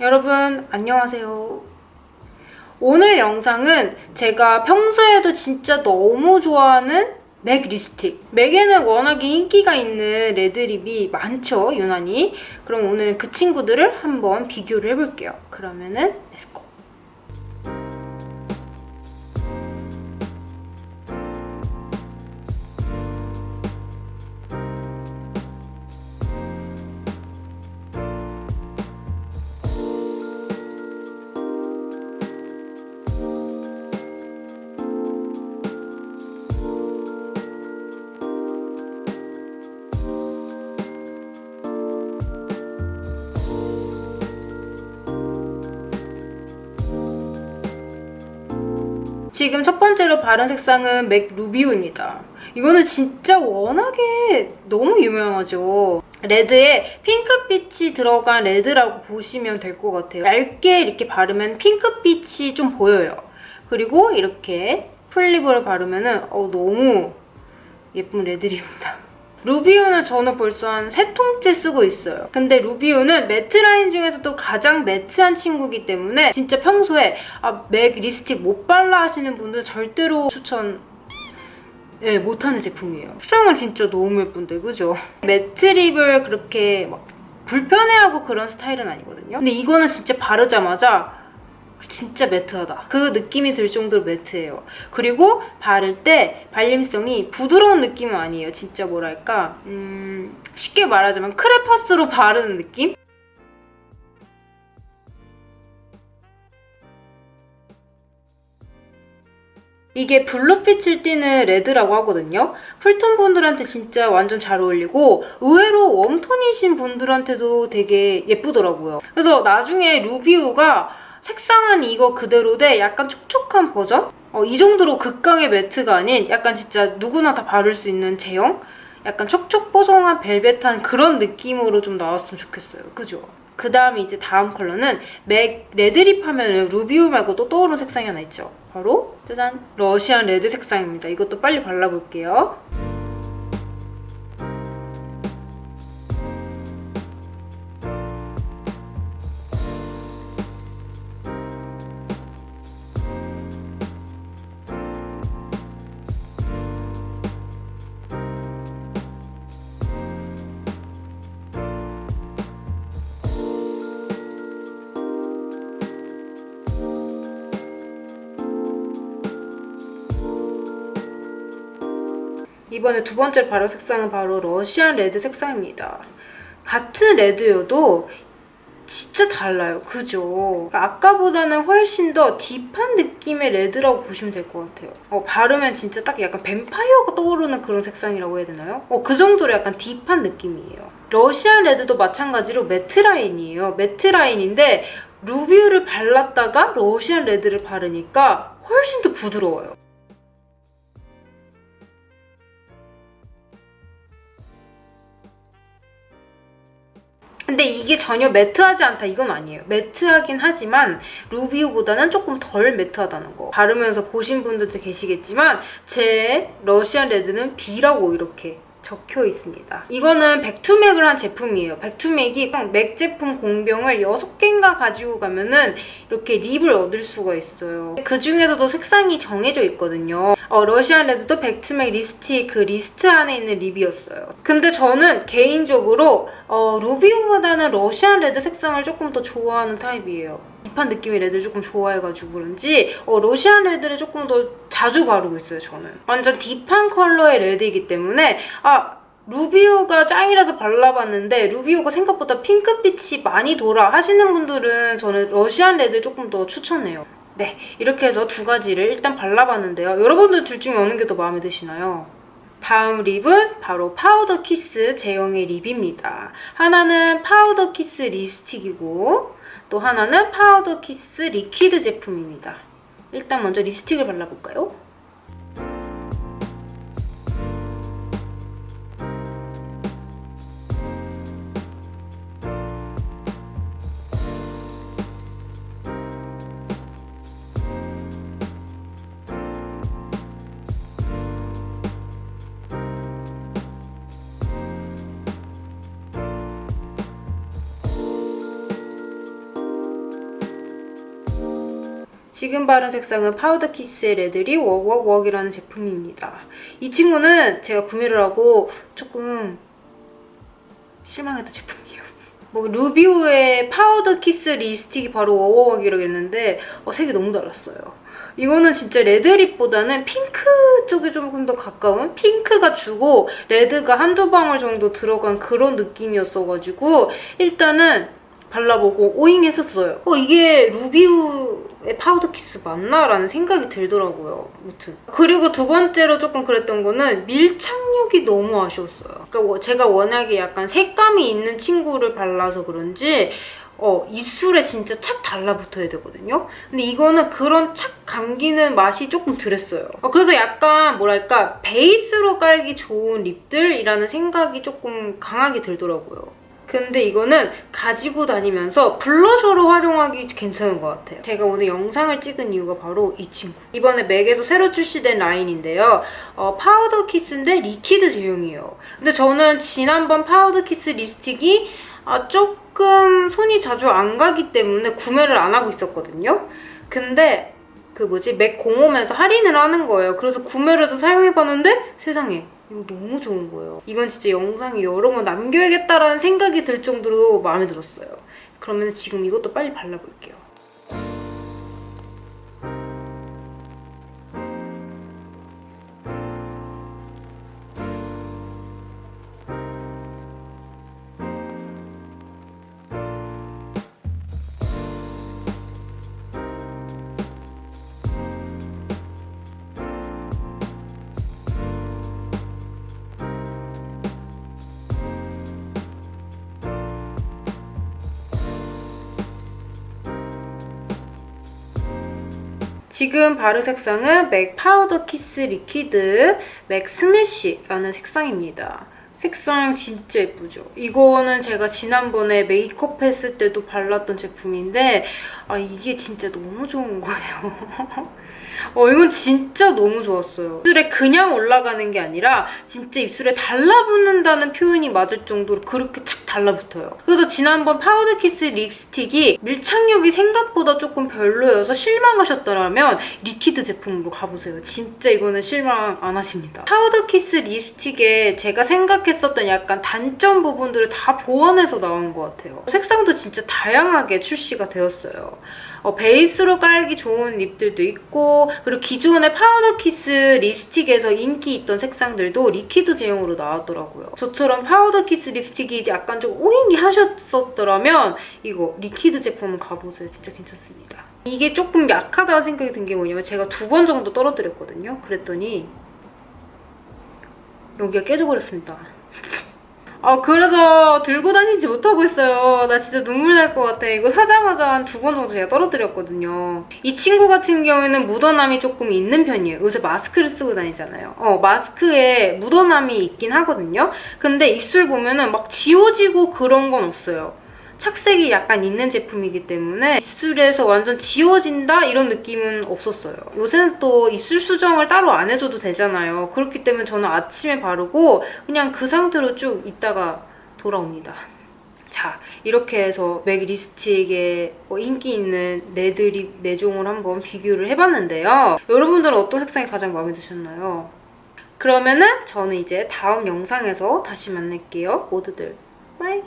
여러분 안녕하세요. 오늘 영상은 제가 평소에도 진짜 너무 좋아하는 맥 립스틱. 맥에는 워낙에 인기가 있는 레드립이 많죠, 유난히. 그럼 오늘은 그 친구들을 한번 비교를 해볼게요. 그러면은 렛츠고! 지금 첫 번째로 바른 색상은 맥 루비우입니다. 이거는 진짜 워낙에 너무 유명하죠. 레드에 핑크빛이 들어간 레드라고 보시면 될 것 같아요. 얇게 이렇게 바르면 핑크빛이 좀 보여요. 그리고 이렇게 풀립을 바르면 너무 예쁜 레드립입니다. 루비우는 저는 벌써 한 3통째 쓰고 있어요. 근데 루비우는 매트 라인 중에서도 가장 매트한 친구이기 때문에 진짜 평소에 맥 립스틱 못 발라 하시는 분들 절대로 추천 못하는 제품이에요. 색상은 진짜 너무 예쁜데, 그죠? 매트 립을 그렇게 막 불편해하고 그런 스타일은 아니거든요. 근데 이거는 진짜 바르자마자 진짜 매트하다. 그 느낌이 들 정도로 매트해요. 그리고 바를 때 발림성이 부드러운 느낌은 아니에요. 진짜 뭐랄까 쉽게 말하자면 크레파스로 바르는 느낌? 이게 블루빛을 띠는 레드라고 하거든요. 쿨톤 분들한테 진짜 완전 잘 어울리고 의외로 웜톤이신 분들한테도 되게 예쁘더라고요. 그래서 나중에 루비우가 색상은 이거 그대로인데 약간 촉촉한 버전? 이 정도로 극강의 매트가 아닌 약간 진짜 누구나 다 바를 수 있는 제형? 약간 촉촉뽀송한 벨벳한 그런 느낌으로 좀 나왔으면 좋겠어요. 그죠? 그 다음에 이제 다음 컬러는 맥 레드립 하면은 루비우 말고 또 떠오르는 색상이 하나 있죠. 바로 짜잔! 러시안 레드 색상입니다. 이것도 빨리 발라볼게요. 이번에 두 번째 바른 색상은 바로 러시안 레드 색상입니다. 같은 레드여도 진짜 달라요. 그죠? 그러니까 아까보다는 훨씬 더 딥한 느낌의 레드라고 보시면 될 것 같아요. 바르면 진짜 딱 약간 뱀파이어가 떠오르는 그런 색상이라고 해야 되나요? 그 정도로 약간 딥한 느낌이에요. 러시안 레드도 마찬가지로 매트 라인이에요. 매트 라인인데 루비우를 발랐다가 러시안 레드를 바르니까 훨씬 더 부드러워요. 근데 이게 전혀 매트하지 않다 이건 아니에요. 매트하긴 하지만 루비우보다는 조금 덜 매트하다는 거. 바르면서 보신 분들도 계시겠지만 제 러시안 레드는 B라고 이렇게 적혀 있습니다. 이거는 백투맥을 한 제품이에요. 백투맥이 맥 제품 공병을 6개인가 가지고 가면은 이렇게 립을 얻을 수가 있어요. 그 중에서도 색상이 정해져 있거든요. 러시안 레드도 백투맥 립스틱 그 리스트 안에 있는 립이었어요. 근데 저는 개인적으로 루비우보다는 러시안 레드 색상을 조금 더 좋아하는 타입이에요. 딥한 느낌의 레드를 조금 좋아해가지고 그런지 러시안 레드를 조금 더 자주 바르고 있어요, 저는. 완전 딥한 컬러의 레드이기 때문에 루비우가 짱이라서 발라봤는데 루비우가 생각보다 핑크빛이 많이 돌아 하시는 분들은 저는 러시안 레드를 조금 더 추천해요. 네, 이렇게 해서 두 가지를 일단 발라봤는데요. 여러분들 둘 중에 어느 게 더 마음에 드시나요? 다음 립은 바로 파우더 키스 제형의 립입니다. 하나는 파우더 키스 립스틱이고 또 하나는 파우더 키스 리퀴드 제품입니다. 일단 먼저 립스틱을 발라볼까요? 지금 바른 색상은 파우더 키스의 레드립 웍웍웍이라는 제품입니다. 이 친구는 제가 구매를 하고 조금 실망했던 제품이에요. 뭐 루비오의 파우더 키스 립스틱이 바로 웍웍웍이라고 했는데 색이 너무 달랐어요. 이거는 진짜 레드립보다는 핑크 쪽에 조금 더 가까운, 핑크가 주고 레드가 한두 방울 정도 들어간 그런 느낌이었어가지고 일단은 발라보고 오잉 했었어요. 이게 루비우의 파우더 키스 맞나? 라는 생각이 들더라고요. 무튼. 그리고 두 번째로 조금 그랬던 거는 밀착력이 너무 아쉬웠어요. 그러니까 제가 워낙에 약간 색감이 있는 친구를 발라서 그런지 입술에 진짜 착 달라붙어야 되거든요. 근데 이거는 그런 착 감기는 맛이 조금 덜했어요. 그래서 약간 뭐랄까 베이스로 깔기 좋은 립들이라는 생각이 조금 강하게 들더라고요. 근데 이거는 가지고 다니면서 블러셔로 활용하기 괜찮은 것 같아요. 제가 오늘 영상을 찍은 이유가 바로 이 친구. 이번에 맥에서 새로 출시된 라인인데요. 파우더 키스인데 리퀴드 제형이에요. 근데 저는 지난번 파우더 키스 립스틱이 조금 손이 자주 안 가기 때문에 구매를 안 하고 있었거든요. 근데 맥 공홈에서 할인을 하는 거예요. 그래서 구매를 해서 사용해봤는데 세상에 이거 너무 좋은 거예요. 이건 진짜 영상에 여러 번 남겨야겠다라는 생각이 들 정도로 마음에 들었어요. 그러면 지금 이것도 빨리 발라볼게요. 지금 바른 색상은 맥 파우더 키스 리퀴드 맥 스매시라는 색상입니다. 색상 진짜 예쁘죠? 이거는 제가 지난번에 메이크업 했을 때도 발랐던 제품인데 이게 진짜 너무 좋은 거예요. 이건 진짜 너무 좋았어요. 입술에 그냥 올라가는 게 아니라 진짜 입술에 달라붙는다는 표현이 맞을 정도로 그렇게 착 달라붙어요. 그래서 지난번 파우더 키스 립스틱이 밀착력이 생각보다 조금 별로여서 실망하셨더라면 리퀴드 제품으로 가보세요. 진짜 이거는 실망 안 하십니다. 파우더 키스 립스틱에 제가 생각했었던 약간 단점 부분들을 다 보완해서 나온 것 같아요. 색상도 진짜 다양하게 출시가 되었어요. 베이스로 깔기 좋은 립들도 있고 그리고 기존의 파우더 키스 립스틱에서 인기 있던 색상들도 리퀴드 제형으로 나왔더라고요. 저처럼 파우더 키스 립스틱이 이제 약간 좀 오잉이 하셨었더라면 이거 리퀴드 제품은 가보세요. 진짜 괜찮습니다. 이게 조금 약하다는 생각이 든 게 뭐냐면 제가 2번 정도 떨어뜨렸거든요. 그랬더니 여기가 깨져버렸습니다. 그래서 들고 다니지 못하고 있어요. 나 진짜 눈물 날 것 같아. 이거 사자마자 한 2번 정도 제가 떨어뜨렸거든요. 이 친구 같은 경우에는 묻어남이 조금 있는 편이에요. 요새 마스크를 쓰고 다니잖아요. 마스크에 묻어남이 있긴 하거든요. 근데 입술 보면은 막 지워지고 그런 건 없어요. 착색이 약간 있는 제품이기 때문에 입술에서 완전 지워진다 이런 느낌은 없었어요. 요새는 또 입술 수정을 따로 안 해줘도 되잖아요. 그렇기 때문에 저는 아침에 바르고 그냥 그 상태로 쭉 있다가 돌아옵니다. 자, 이렇게 해서 맥 립스틱의 인기 있는 레드립 4종을 한번 비교를 해봤는데요. 여러분들은 어떤 색상이 가장 마음에 드셨나요? 그러면은 저는 이제 다음 영상에서 다시 만날게요. 모두들 빠이!